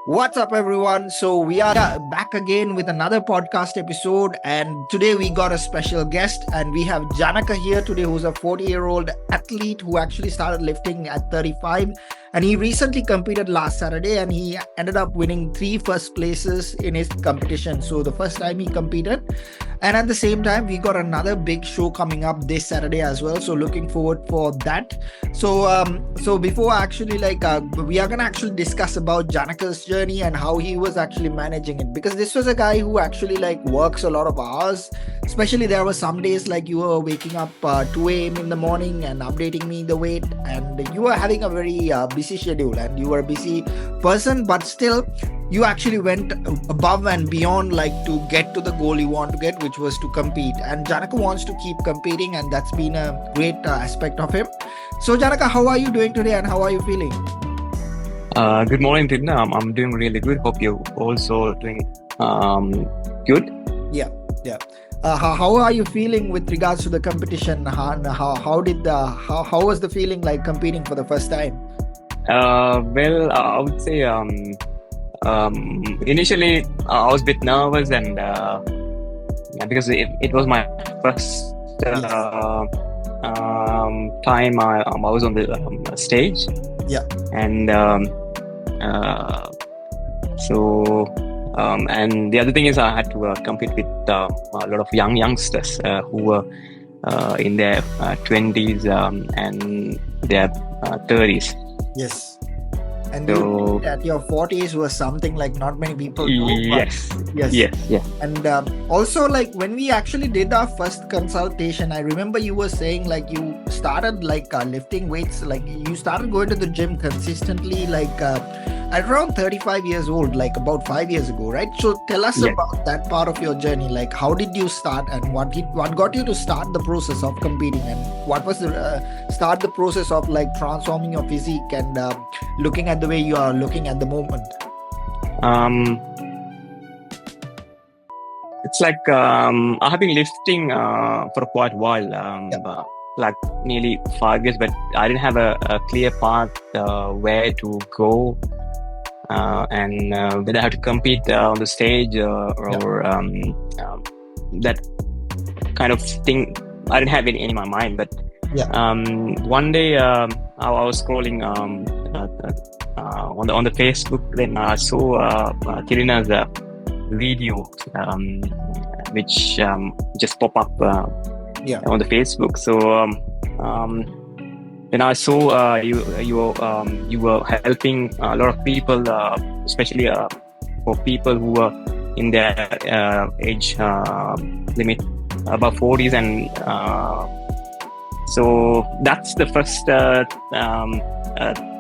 What's up, everyone? So, we are back again with another podcast episode, and today we got a special guest, and we have Janaka here today, who's a 40-year-old athlete who actually started lifting at 35. And he recently competed last Saturday, and he ended up winning 3 first places in his competition. So, the first time he competed. And at the same time, we got another big show coming up this Saturday as well. So, looking forward for that. So before actually we are gonna actually discuss about Janaka's journey and how he was actually managing it, because this was a guy who actually works a lot of hours. Especially there were some days like you were waking up 2 a.m. in the morning and updating me the weight, and you were having a very busy schedule and you were a busy person, but still you actually went above and beyond to get to the goal you want to get, which was to compete. And Janaka wants to keep competing, and that's been a great aspect of him. So Janaka, how are you doing today and how are you feeling? Good morning, Thilina. I'm doing really good. Hope you're also doing good. Yeah. How are you feeling with regards to the competition? How was the feeling like competing for the first time? Well, I would say initially I was a bit nervous, and because it was my first time I was on the stage. Yeah. And and the other thing is I had to compete with a lot of youngsters who were in their 20s and their 30s. Yes. And so, at your 40s was something like not many people do. Yes. And also when we actually did our first consultation, I remember you were saying you started lifting weights, you started going to the gym consistently at around 35 years old, about 5 years ago, right? So tell us about that part of your journey. How did you start, and what got you to start the process of competing, and what was the process of transforming your physique and looking at the way you are looking at the moment? It's I have been lifting for quite a while, nearly 5 years, but I didn't have a clear path where to go and whether I have to compete on the stage or that kind of thing. I didn't have it in my mind, but one day I was scrolling on the Facebook, then I saw Thilina's video which just pop up on the Facebook. So then I saw you were helping a lot of people, especially for people who were in their age limit above 40s, and so that's the first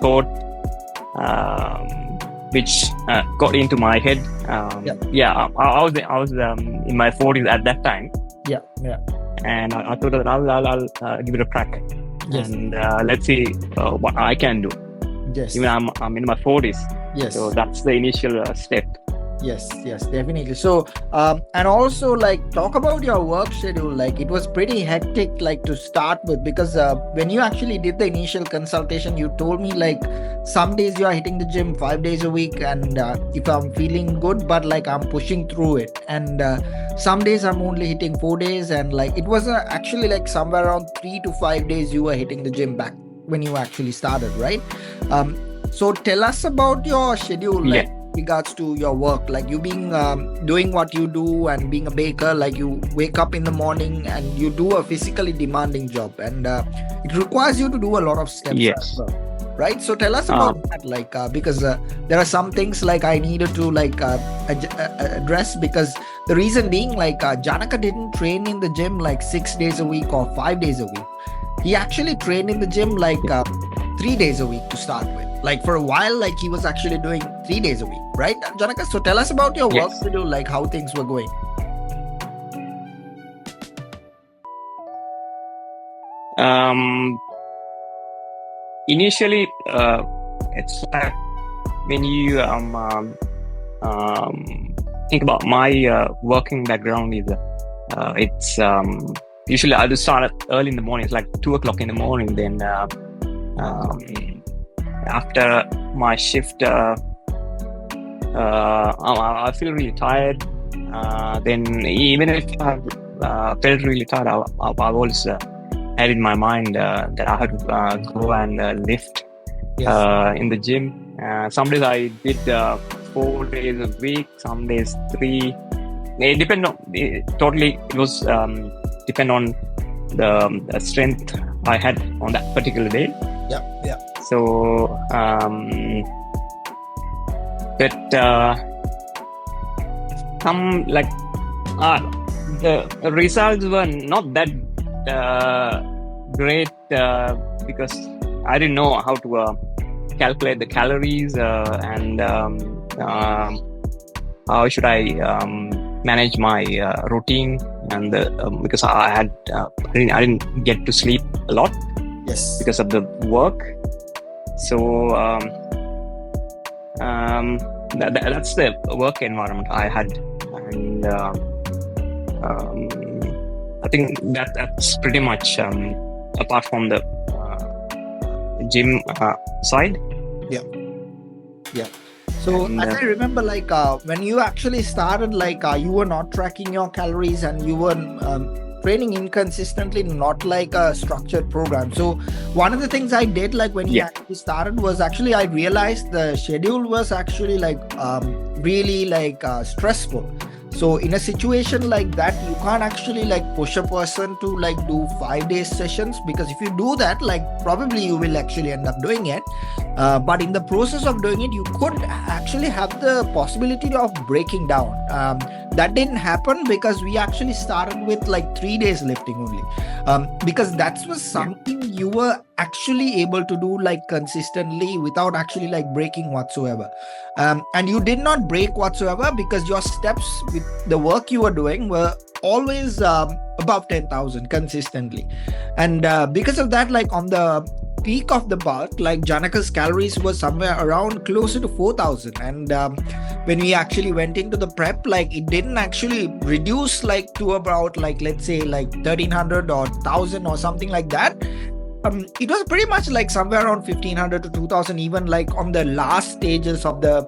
thought which got into my head. I was in my 40s at that time. And I thought that I'll give it a crack. And let's see what I can do. Even I'm in my 40s. So that's the initial step. Yes, definitely. So, and also talk about your work schedule. It was pretty hectic, to start with, because when you actually did the initial consultation, you told me some days you are hitting the gym 5 days a week, and if I'm feeling good, but I'm pushing through it, and some days I'm only hitting 4 days, and it was actually somewhere around 3 to 5 days you were hitting the gym back when you actually started, right? So tell us about your schedule. Regards to your work, you being doing what you do and being a baker, you wake up in the morning and you do a physically demanding job, and it requires you to do a lot of steps as well, right? So tell us about that, because there are some things I needed to address, because the reason being Janaka didn't train in the gym 6 days a week or 5 days a week. He actually trained in the gym 3 days a week to start with. For a while, he was actually doing 3 days a week, right, Janaka? So tell us about your work to do, how things were going. Initially, it's when you think about my working background, is it's usually I'll start early in the morning. It's 2 o'clock in the morning. Then after my shift I feel really tired. Then even if I felt really tired, I've always had in my mind that I had to go and lift in the gym. Some days I did 4 days a week, some days 3. It was depend on the strength I had on that particular day. Yeah. So, but some like the results were not that great because I didn't know how to calculate the calories and how should I manage my routine, and because I didn't get to sleep a lot. Yes. Because of the work. So that's the work environment I had, and I think that's pretty much apart from the gym side. Yeah. So as I remember, like when you actually started, like you were not tracking your calories and you were training inconsistently, not like a structured program. So one of the things I did, like when you actually started, was actually I realized the schedule was actually like really like stressful. So in a situation like that, you can't actually like push a person to like do 5-day sessions, because if you do that, like probably you will actually end up doing it. But in the process of doing it, you could actually have the possibility of breaking down. That didn't happen because we actually started with like 3 days lifting only, because that was something you were actually able to do like consistently without actually like breaking whatsoever. And you did not break whatsoever because your steps with the work you were doing were always above 10,000 consistently. And because of that, like on the peak of the bulk, like Janaka's calories was somewhere around closer to 4,000. And when we actually went into the prep, like it didn't actually reduce like to about like, let's say like 1,300 or 1,000 or something like that. It was pretty much like somewhere around 1,500 to 2,000, even like on the last stages of the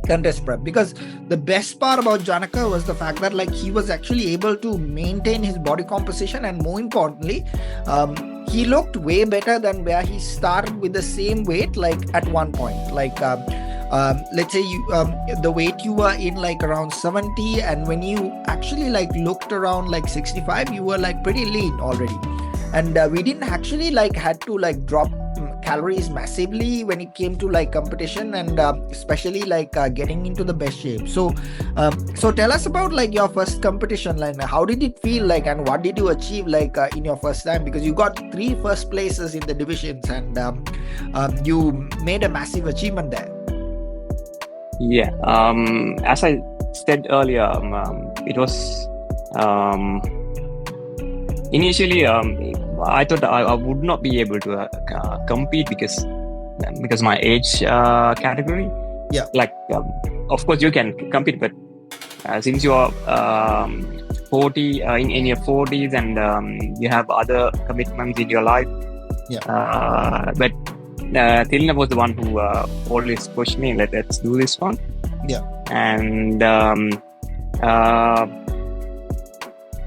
contest prep. Because the best part about Janaka was the fact that like he was actually able to maintain his body composition, and more importantly, he looked way better than where he started with the same weight like at one point. Like let's say you the weight you were in like around 70, and when you actually like looked around like 65, you were like pretty lean already. And we didn't actually like had to like drop calories massively when it came to like competition, and especially like getting into the best shape. So tell us about like your first competition, like how did it feel like, and what did you achieve like in your first time, because you got 3 first places in the divisions, and you made a massive achievement there. As I said earlier, it was initially I thought I would not be able to compete because my age category. Like of course you can compete, but since you are 40 in your 40s, and you have other commitments in your life. But Thilina was the one who always pushed me, let's do this one. And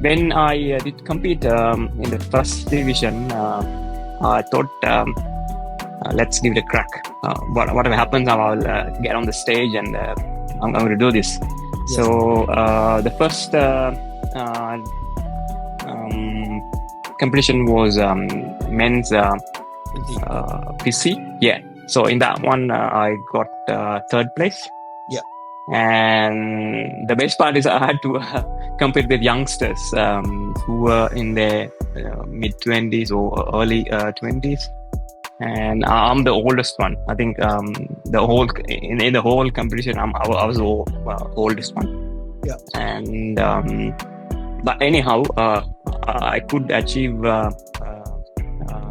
when I did compete in the first division, I thought, let's give it a crack. Whatever happens, I'll get on the stage and I'm going to do this. So the first competition was men's PC. So in that one, I got 3rd place. And the best part is I had to compete with youngsters who were in their mid-20s or early 20s. And I'm the oldest one. I think in the whole competition, I was the oldest one. And but anyhow, I could achieve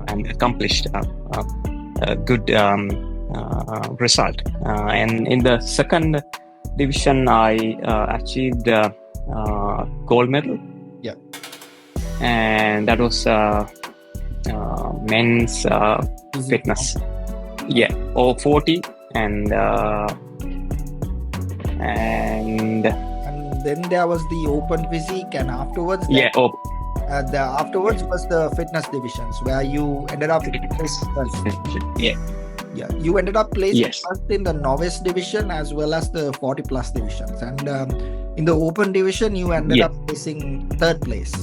and accomplished a good result. And in the second division, I achieved gold medal. And that was men's fitness. Or 40 and And then there was the open physique, and afterwards afterwards was the fitness divisions, where you ended up you ended up placing first in the novice division as well as the 40 plus divisions, and in the open division you ended up placing third place.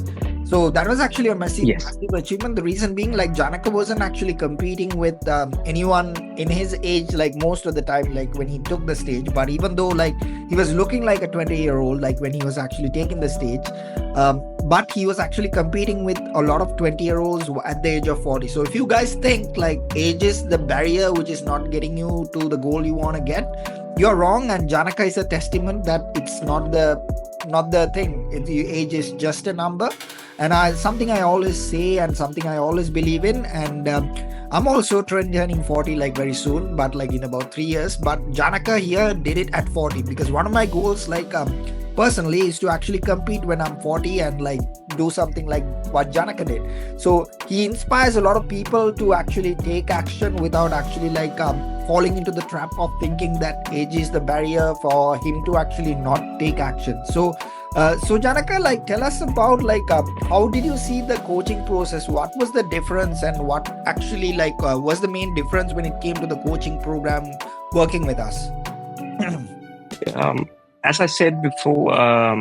So that was actually a massive achievement. The reason being, like, Janaka wasn't actually competing with anyone in his age, like, most of the time, like, when he took the stage. But even though, like, he was looking like a 20-year-old, like, when he was actually taking the stage, but he was actually competing with a lot of 20-year-olds at the age of 40. So if you guys think, like, age is the barrier which is not getting you to the goal you want to get, you're wrong. And Janaka is a testament that it's not the thing. Age is just a number. And something I always say and something I always believe in, and I'm also turning 40 like very soon, but like in about 3 years. But Janaka here did it at 40, because one of my goals, like personally, is to actually compete when I'm 40 and like do something like what Janaka did. So he inspires a lot of people to actually take action without actually like falling into the trap of thinking that age is the barrier for him to actually not take action. So Janaka, like, tell us about like how did you see the coaching process? What was the difference, and what actually like was the main difference when it came to the coaching program working with us? As I said before, I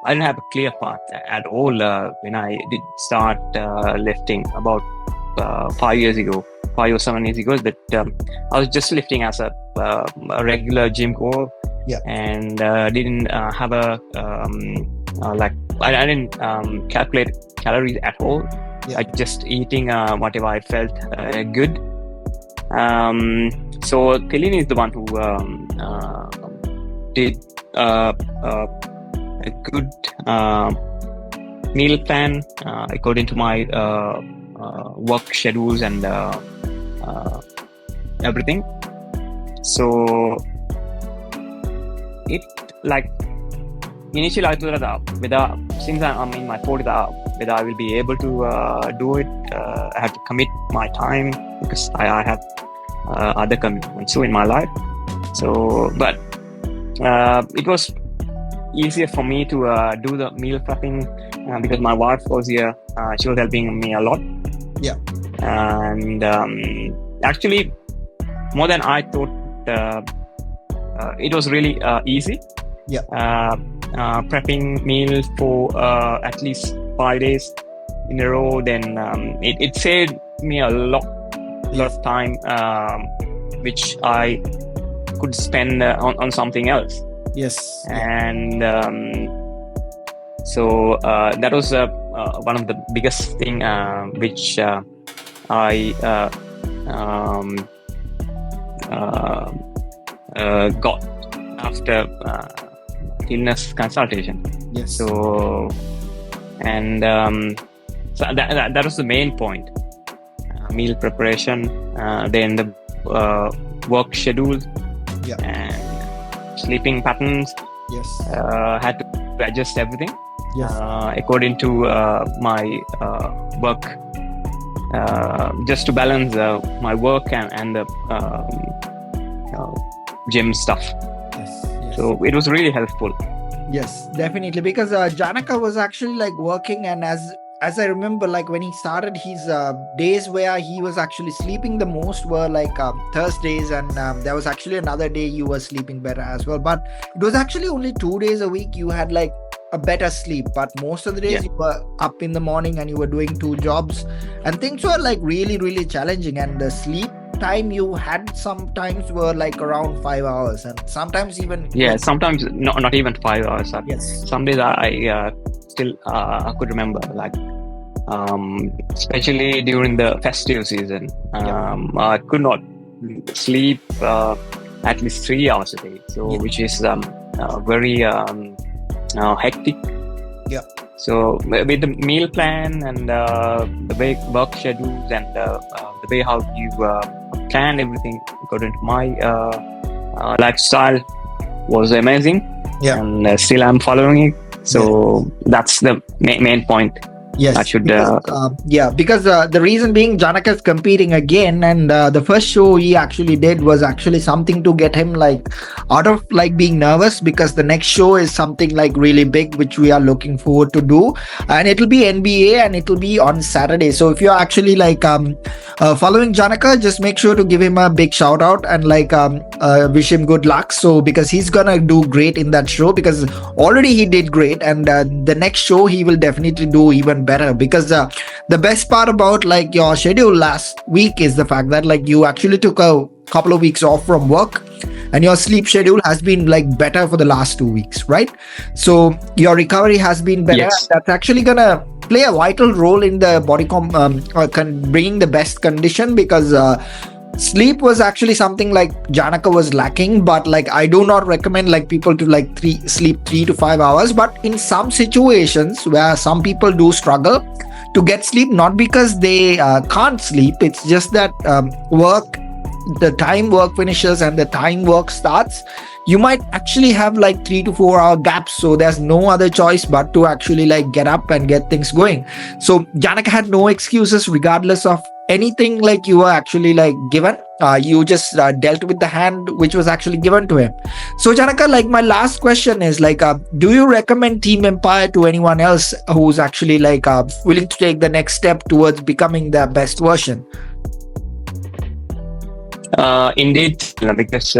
didn't have a clear path at all when I did start lifting about 5 years ago, 5 or 7 years ago. That I was just lifting as a regular gym goer. And didn't have a like I didn't calculate calories at all. I just eating whatever I felt good. So Thilina is the one who did a good meal plan according to my work schedules and everything. So it, like, initially I thought that since I'm in my 40s, whether I will be able to do it. I have to commit my time because I have other commitments in my life. So, but it was easier for me to do the meal prepping because my wife was here. She was helping me a lot. And actually, more than I thought. It was really easy. Prepping meals for at least 5 days in a row. Then it saved me a lot of time, which I could spend on something else. And so that was one of the biggest thing which I got after Thilina's consultation. So and so that was the main point. Meal preparation, then the work schedule, and sleeping patterns. Had to adjust everything according to my work, just to balance my work and the gym stuff. So it was really helpful. Yes, definitely, because Janaka was actually like working, and as I remember, like when he started, his days where he was actually sleeping the most were like Thursdays, and there was actually another day you were sleeping better as well. But it was actually only 2 days a week you had like a better sleep, but most of the days you were up in the morning and you were doing 2 jobs, and things were like really challenging. And the sleep time you had sometimes were like around 5 hours, and sometimes even sometimes not even 5 hours. Some days I still I could remember, like especially during the festive season, I could not sleep at least 3 hours a day, so which is very hectic. So with the meal plan and the way work schedules and the way how you plan everything according to my lifestyle was amazing. And still I'm following it. So that's the main point. Yes, I should. because the reason being Janaka is competing again, and the first show he actually did was actually something to get him like out of like being nervous, because the next show is something like really big which we are looking forward to do, and it'll be NBA and it'll be on Saturday. So if you're actually like following Janaka, just make sure to give him a big shout out and like wish him good luck. So because he's gonna do great in that show, because already he did great, and the next show he will definitely do even better, because the best part about like your schedule last week is the fact that like you actually took a couple of weeks off from work, and your sleep schedule has been like better for the last 2 weeks, right? So your recovery has been better. Yes. That's actually gonna play a vital role in the body bringing the best condition, because sleep was actually something like Janaka was lacking. But like I do not recommend like people to like sleep 3 to 5 hours, but in some situations where some people do struggle to get sleep, not because they can't sleep, it's just that the time work finishes and the time work starts, you might actually have like 3 to 4 hour gaps. So there's no other choice but to actually like get up and get things going. So Janaka had no excuses regardless of anything like you were actually like given. You just dealt with the hand which was actually given to him. So Janaka, like my last question is like, do you recommend Team Empire to anyone else who's actually like willing to take the next step towards becoming their best version? Indeed, because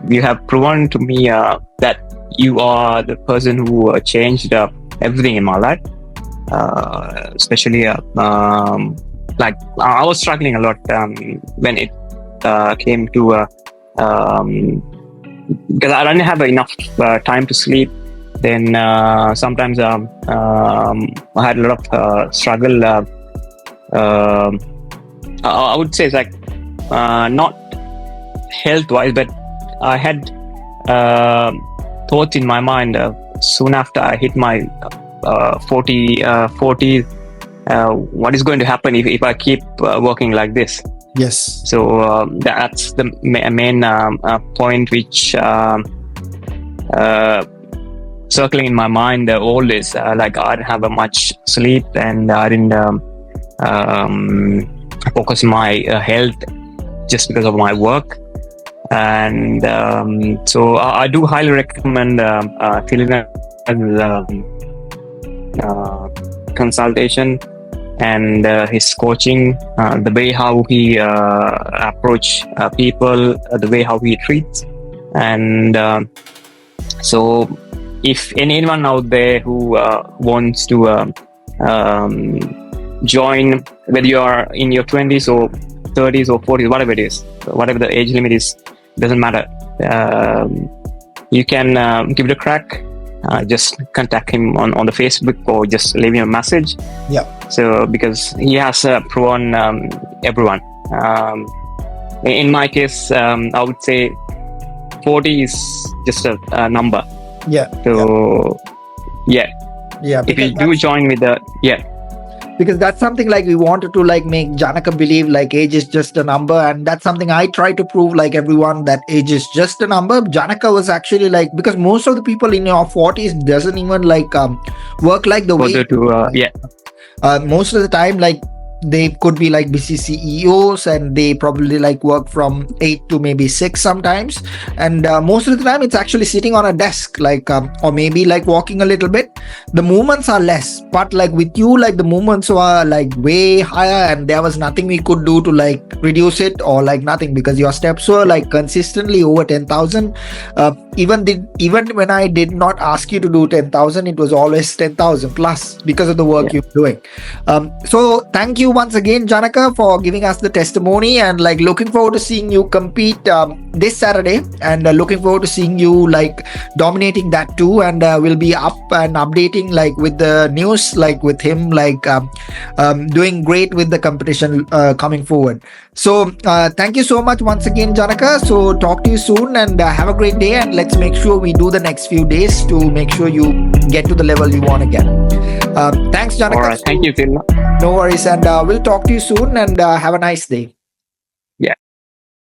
you have proven to me that you are the person who changed everything in my life. Especially, like I was struggling a lot when it came to because I didn't have enough time to sleep. Then sometimes I had a lot of struggle. I would say it's like not health-wise, but I had thoughts in my mind soon after I hit my 40, what is going to happen if I keep working like this? Yes. So that's the main point which circling in my mind all this. Like I didn't have much sleep, and I didn't focus on my health just because of my work. And so I do highly recommend Thilina's consultation and his coaching, the way how he approach people, the way how he treats. And so if anyone out there who wants to join, whether you are in your 20s or 30s or 40s, whatever it is, whatever the age limit is, doesn't matter. You can give it a crack. Just contact him on the Facebook, or just leave him a message. Yeah. So because he has proven everyone. In my case, I would say 40 is just a number. Yeah. So yeah. If you do join with the because that's something like we wanted to like make Janaka believe like age is just a number, and that's something I try to prove like everyone, that age is just a number. Janaka was actually like, because most of the people in your 40s doesn't even like work like the way most of the time, like they could be like busy CEOs, and they probably like work from 8 to maybe 6 sometimes, and most of the time it's actually sitting on a desk, like or maybe like walking a little bit. The movements are less, but like with you, like the movements were like way higher, and there was nothing we could do to like reduce it, or like nothing, because your steps were like consistently over 10,000. Even when I did not ask you to do 10,000, it was always 10,000 plus, because of the work you're doing. So thank you once again, Janaka, for giving us the testimony, and like looking forward to seeing you compete this Saturday, and looking forward to seeing you like dominating that too. And we'll be up and updating like with the news, like with him like doing great with the competition coming forward. So thank you so much once again, Janaka. So talk to you soon, and have a great day, and let's make sure we do the next few days to make sure you get to the level you want to get. Thanks, Janaka. All right, thank you, Thilina. No worries, and we'll talk to you soon, and have a nice day.